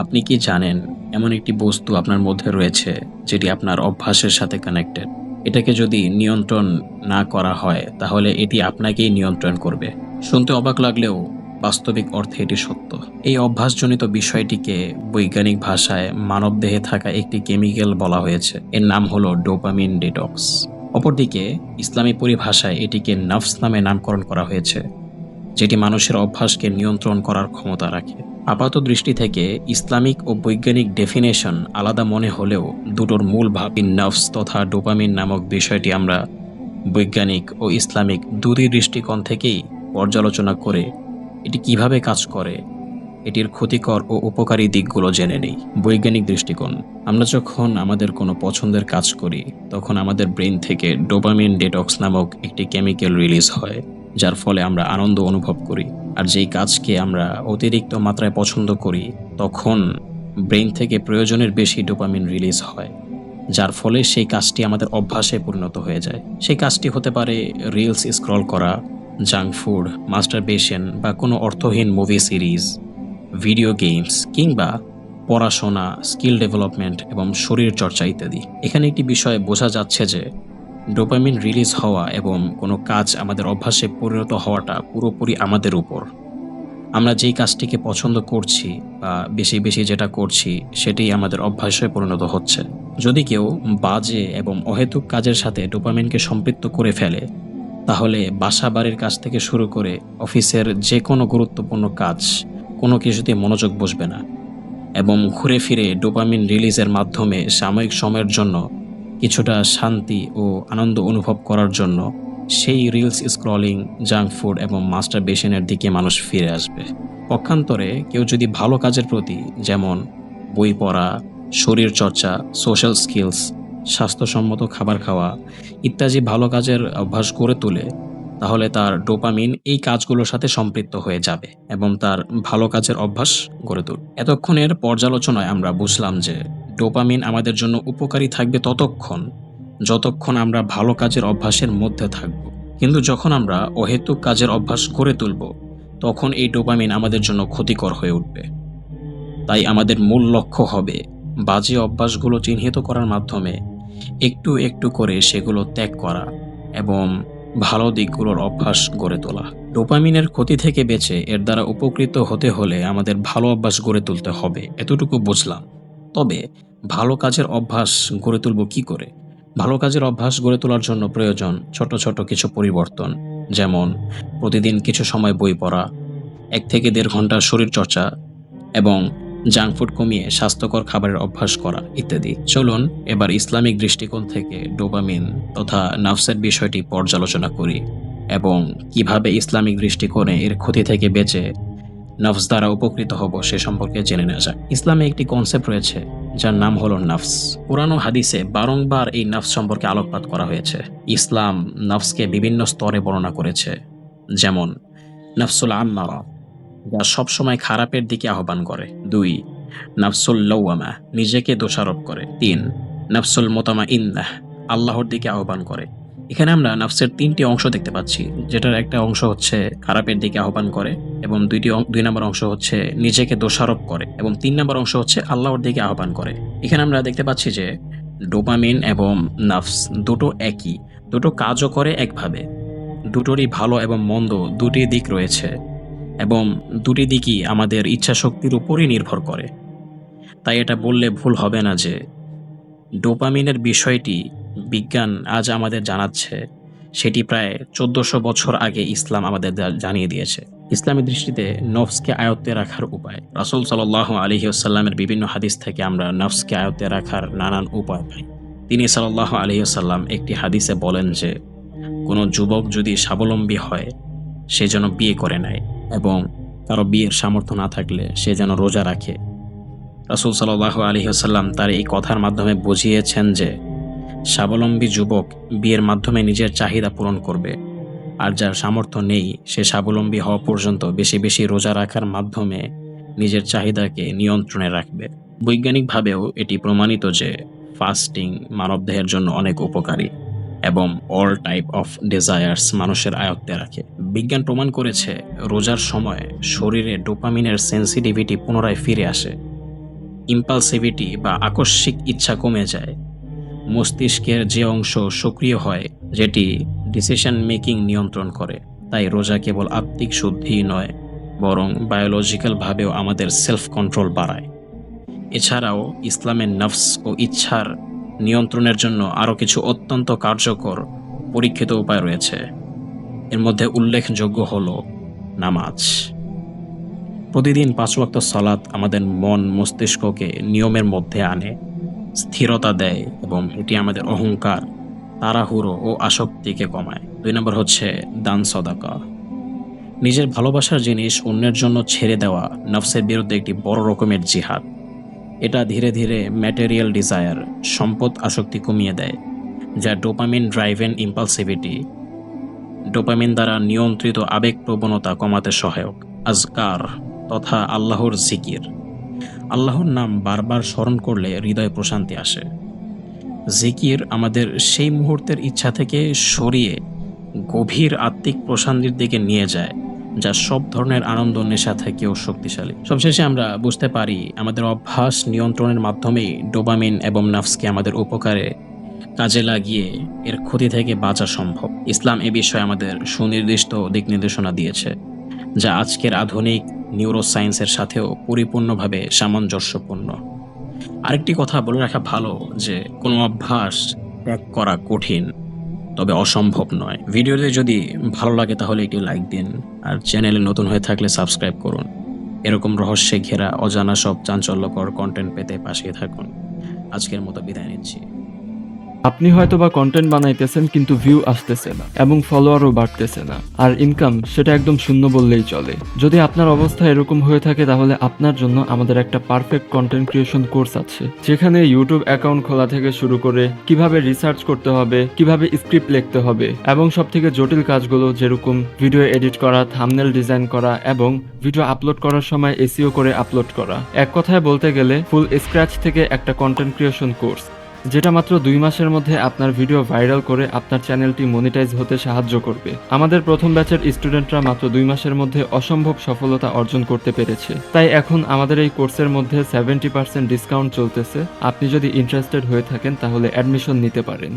আপনি কি জানেন এমন একটি বস্তু আপনার মধ্যে রয়েছে যেটি আপনার অভ্যাসের সাথে কানেক্টেড? এটাকে যদি নিয়ন্ত্রণ না করা হয় তাহলে এটি আপনাকেই নিয়ন্ত্রণ করবে। শুনতে অবাক লাগলেও বাস্তবিক অর্থে এটি সত্য। এই অভ্যাসজনিত বিষয়টিকে বৈজ্ঞানিক ভাষায় মানবদেহে থাকা একটি কেমিক্যাল বলা হয়েছে। এর নাম হলো ডোপামিন ডিটক্স। অপরদিকে ইসলামী পরিভাষায় এটিকে নফস নামে নামকরণ করা হয়েছে, যেটি মানুষের অভ্যাসকে নিয়ন্ত্রণ করার ক্ষমতা রাখে। আপাত দৃষ্টি থেকে ইসলামিক ও বৈজ্ঞানিক ডেফিনেশন আলাদা মনে হলেও দুটোর মূল ভাবই নফস তথা ডোপামিন নামক বিষয়টি আমরা বৈজ্ঞানিক ও ইসলামিক দুটি দৃষ্টিকোণ থেকেই পর্যালোচনা করে এটি কিভাবে কাজ করে, এটির ক্ষতিকর ও উপকারী দিকগুলো জেনে নেই। বৈজ্ঞানিক দৃষ্টিকোণ: আমরা যখন আমাদের কোনো পছন্দের কাজ করি তখন আমাদের ব্রেন থেকে ডোপামিন ডিটক্স নামক একটি কেমিক্যাল রিলিজ হয়, যার ফলে আমরা আনন্দ অনুভব করি। আর যেই কাজকে আমরা অতিরিক্ত মাত্রায় পছন্দ করি তখন ব্রেন থেকে প্রয়োজনের বেশি ডোপামিন রিলিজ হয়, যার ফলে সেই কাজটি আমাদের অভ্যাসে পরিণত হয়ে যায়। সেই কাজটি হতে পারে রিলস স্ক্রল করা, জাঙ্ক ফুড, মাস্টারবেশন বা কোনো অর্থহীন মুভি সিরিজ, ভিডিও গেমস কিংবা পড়াশোনা, স্কিল ডেভেলপমেন্ট এবং শরীর চর্চা ইত্যাদি। এখানে একটি বিষয় বোঝা যাচ্ছে যে ডোপামিন রিলিজ হওয়া এবং কোনো কাজ আমাদের অভ্যাসে পরিণত হওয়াটা পুরোপুরি আমাদের উপর। আমরা যেই কাজটিকে পছন্দ করছি বা বেশি বেশি যেটা করছি সেটাই আমাদের অভ্যাসে পরিণত হচ্ছে। যদি কেউ বাজে এবং অহেতুক কাজের সাথে ডোপামিনকে সম্পৃক্ত করে ফেলে তাহলে বাসা বাড়ির কাজ থেকে শুরু করে অফিসের যে কোনো গুরুত্বপূর্ণ কাজ কোনো কিছুতে মনোযোগ বসবে না এবং ঘুরে ফিরে ডোপামিন রিলিজের মাধ্যমে সাময়িক সময়ের জন্য কিছুটা শান্তি ও আনন্দ অনুভব করার জন্য সেই রিলস স্ক্রলিং, জাঙ্ক ফুড এবং মাস্টারবেশনের দিকে মানুষ ফিরে আসবে। পক্ষান্তরে কেউ যদি ভালো কাজের প্রতি, যেমন বই পড়া, শরীর চর্চা, সোশ্যাল স্কিলস, স্বাস্থ্যসম্মত খাবার খাওয়া ইত্যাদি ভালো কাজের অভ্যাস গড়ে তোলে, তাহলে তার ডোপামিন এই কাজগুলোর সাথে সম্পৃক্ত হয়ে যাবে এবং তার ভালো কাজের অভ্যাস গড়ে তুলবে। এতক্ষণের পর্যালোচনায় আমরা বুঝলাম যে ডোপামিন আমাদের জন্য উপকারী থাকবে ততক্ষণ যতক্ষণ আমরা ভালো কাজের অভ্যাসের মধ্যে থাকব। কিন্তু যখন আমরা অহেতুক কাজের অভ্যাস গড়ে তুলব তখন এই ডোপামিন আমাদের জন্য ক্ষতিকর হয়ে উঠবে। তাই আমাদের মূল লক্ষ্য হবে বাজে অভ্যাসগুলো চিহ্নিত করার মাধ্যমে একটু একটু করে সেগুলো ত্যাগ করা এবং ভালো দিকগুলোর অভ্যাস গড়ে তোলা। ডোপামিনের ক্ষতি থেকে বেঁচে এর দ্বারা উপকৃত হতে হলে আমাদের ভালো অভ্যাস গড়ে তুলতে হবে, এতটুকু বুঝলাম। তবে ভালো কাজের অভ্যাস গড়ে তুলব কি করে? ভালো কাজের অভ্যাস গড়ে তোলার জন্য প্রয়োজন ছোট ছোট কিছু পরিবর্তন, যেমন প্রতিদিন কিছু সময় বই পড়া, 1 থেকে 1.5 ঘন্টা শরীর চর্চা এবং জাঙ্ক ফুড কমিয়ে স্বাস্থ্যকর খাবারের অভ্যাস করা ইত্যাদি। চলুন এবার ইসলামিক দৃষ্টিকোণ থেকে ডোপামিন তথা নফসের বিষয়টি পর্যালোচনা করি এবং কিভাবে ইসলামিক দৃষ্টিকোণে এর ক্ষতি থেকে বেঁচে নফস দ্বারা উপকৃত হব সে সম্পর্কে জেনে নেওয়া যাক। ইসলামে একটি কনসেপ্ট রয়েছে যার নাম হলো নফস। কুরআন ও হাদিসে বারংবার এই নফস সম্পর্কে আলোকপাত করা হয়েছে। ইসলাম নফসকে বিভিন্ন স্তরে বর্ণনা করেছে, যেমন নফসুল আম্মারা, যা সবসময় খারাপের দিকে আহ্বান করে। 2. নাফসুল লাওয়ামা, নিজেকে দোষারোপ করে। 3. নাফসুল মুতামাইন্নাহ, আল্লাহর দিকে আহ্বান করে। এখানে আমরা নাফসের 3টি অংশ দেখতে পাচ্ছি, যেটার একটা অংশ হচ্ছে খারাপের দিকে আহ্বান করে এবং 2 নম্বর অংশ হচ্ছে নিজেকে দোষারোপ করে এবং 3 নম্বর অংশ হচ্ছে আল্লাহর দিকে আহ্বান করে। এখানে আমরা দেখতে পাচ্ছি যে ডোপামিন এবং নাফস দুটো একই, দুটো কাজও করে একভাবে। দুটোরই ভালো এবং মন্দ দুটি দিক রয়েছে এবং দুটি দিকই আমাদের ইচ্ছাশক্তির উপরই নির্ভর করে। তাই এটা বললে ভুল হবে না যে ডোপামিনের বিষয়টি বিজ্ঞান আজ আমাদের জানাচ্ছে সেটি প্রায় 1400 বছর আগে ইসলাম আমাদের জানিয়ে দিয়েছে। ইসলামী দৃষ্টিতে নফসকে আয়ত্তে রাখার উপায়: রাসূল সাল্লাল্লাহু আলাইহি ওয়াসাল্লামের বিভিন্ন হাদিস থেকে আমরা নফসকে আয়ত্তে রাখার নানান উপায় পাই। তিনি সাল্লাল্লাহু আলাইহি ওয়াসাল্লাম একটি হাদিসে বলেন যে কোনো যুবক যদি স্বাবলম্বী হয় সে যেন বিয়ে করে নেয় এবং কারো বিয়ের সামর্থ্য না থাকলে সে যেন রোজা রাখে। রাসূল সাল্লাল্লাহু আলাইহি ওয়াসাল্লাম তার এই কথার মাধ্যমে বুঝিয়েছেন যে স্বাবলম্বী যুবক বিয়ের মাধ্যমে নিজের চাহিদা পূরণ করবে, আর যার সামর্থ্য নেই সে স্বাবলম্বী হওয়া পর্যন্ত বেশি বেশি রোজা রাখার মাধ্যমে নিজের চাহিদাকে নিয়ন্ত্রণে রাখবে। বৈজ্ঞানিকভাবেও এটি প্রমাণিত যে ফাস্টিং মানবদেহের জন্য অনেক উপকারী এবং অল টাইপ অফ ডিজায়ার্স মানুষের আয়ত্তে রাখে। বিজ্ঞান প্রমাণ করেছে রোজার সময় শরীরে ডোপামিনের সেন্সিটিভিটি পুনরায় ফিরে আসে ইম্পালসিভিটি বা আকস্মিক ইচ্ছা কমে যায়। মস্তিষ্কের যে অংশ সক্রিয় হয়, যেটি ডিসিশন মেকিং নিয়ন্ত্রণ করে। তাই রোজা কেবল আত্মিক শুদ্ধিই নয়, বরং বায়োলজিক্যালভাবেও আমাদের সেলফ কন্ট্রোল বাড়ায়। এছাড়াও ইসলামের নফস ও ইচ্ছার নিয়ন্ত্রণের জন্য আরও কিছু অত্যন্ত কার্যকর পরীক্ষিত উপায় রয়েছে। এর মধ্যে উল্লেখযোগ্য হল নামাজ। প্রতিদিন 5 ওয়াক্ত সালাত আমাদের মন মস্তিষ্ককে নিয়মের মধ্যে আনে, স্থিরতা দেয় এবং এটি আমাদের অহংকার, তাড়াহুড়ো ও আসক্তিকে কমায়। 2 নম্বর হচ্ছে দান সদাকা। নিজের ভালোবাসার জিনিস অন্যের জন্য ছেড়ে দেওয়া নফসের বিরুদ্ধে একটি বড় রকমের জিহাদ। এটা ধীরে ধীরে ম্যাটেরিয়াল ডিজায়ার, সম্পদ আসক্তি কমিয়ে দেয়, যা ডোপামিন ড্রাইভেন ইম্পালসিভিটি, ডোপামিন দ্বারা নিয়ন্ত্রিত আবেগপ্রবণতা কমাতে সহায়ক। আজকার তথা আল্লাহর জিকির। আল্লাহর নাম বারবার স্মরণ করলে হৃদয়ে প্রশান্তি আসে। জিকির আমাদের সেই মুহূর্তের ইচ্ছা থেকে সরিয়ে গভীর আত্মিক প্রশান্তির দিকে নিয়ে যায়, যা সব ধরনের আনন্দ নেশা থেকেও শক্তিশালী। সবশেষে আমরা বুঝতে পারি আমাদের অভ্যাস নিয়ন্ত্রণের মাধ্যমেই ডোপামিন এবং নাফসকে আমাদের উপকারে কাজে লাগিয়ে এর ক্ষতি থেকে বাঁচা সম্ভব। ইসলাম এ বিষয়ে আমাদের সুনির্দিষ্ট দিক নির্দেশনা দিয়েছে, যা আজকের আধুনিক নিউরোসায়েন্সের সাথেও পরিপূর্ণভাবে সামঞ্জস্যপূর্ণ। আরেকটি কথা বলে রাখা ভালো যে কোনো অভ্যাস ত্যাগ করা কঠিন, তবে অসম্ভব নয়। ভিডিওতে যদি ভালো লাগে তাহলে একটি লাইক দিন, আর চ্যানেলে নতুন হয়ে থাকলে সাবস্ক্রাইব করুন। এরকম রহস্যে ঘেরা অজানা সব চাঞ্চল্যকর কন্টেন্ট পেতে পাশে থাকুন। আজকের মতো বিদায় নিচ্ছি। আপনি হয়তো বা কন্টেন্ট বানাইতেছেন কিন্তু ভিউ আসতেছে না এবং ফলোয়ারও বাড়তেছে না, আর ইনকাম সেটা একদম শূন্য বললেই চলে। যদি আপনার অবস্থা এরকম হয়ে থাকে তাহলে আপনার জন্য আমাদের একটা পারফেক্ট কন্টেন্ট ক্রিয়েশন কোর্স আছে, যেখানে ইউটিউব অ্যাকাউন্ট খোলা থেকে শুরু করে কিভাবে রিসার্চ করতে হবে, কিভাবে স্ক্রিপ্ট লিখতে হবে এবং সব থেকে জটিল কাজগুলো যেরকম ভিডিও এডিট করা, থাম্বনেল ডিজাইন করা এবং ভিডিও আপলোড করার সময় এসইও করে আপলোড করা। এক কথায় বলতে গেলে ফুল স্ক্র্যাচ থেকে একটা কন্টেন্ট ক্রিয়েশন কোর্স, যেটা মাত্র 2 মাসের মধ্যে আপনার ভিডিও ভাইরাল করে আপনার চ্যানেলটি মনিটাইজ হতে সাহায্য করবে। আমাদের প্রথম ব্যাচের স্টুডেন্টরা মাত্র 2 মাসের মধ্যে অসম্ভব সফলতা অর্জন করতে পেরেছে। তাই এখন আমাদের এই কোর্সের মধ্যে 70% ডিসকাউন্ট চলতেছে। আপনি যদি ইন্টারেস্টেড হয়ে থাকেন তাহলে অ্যাডমিশন নিতে পারেন।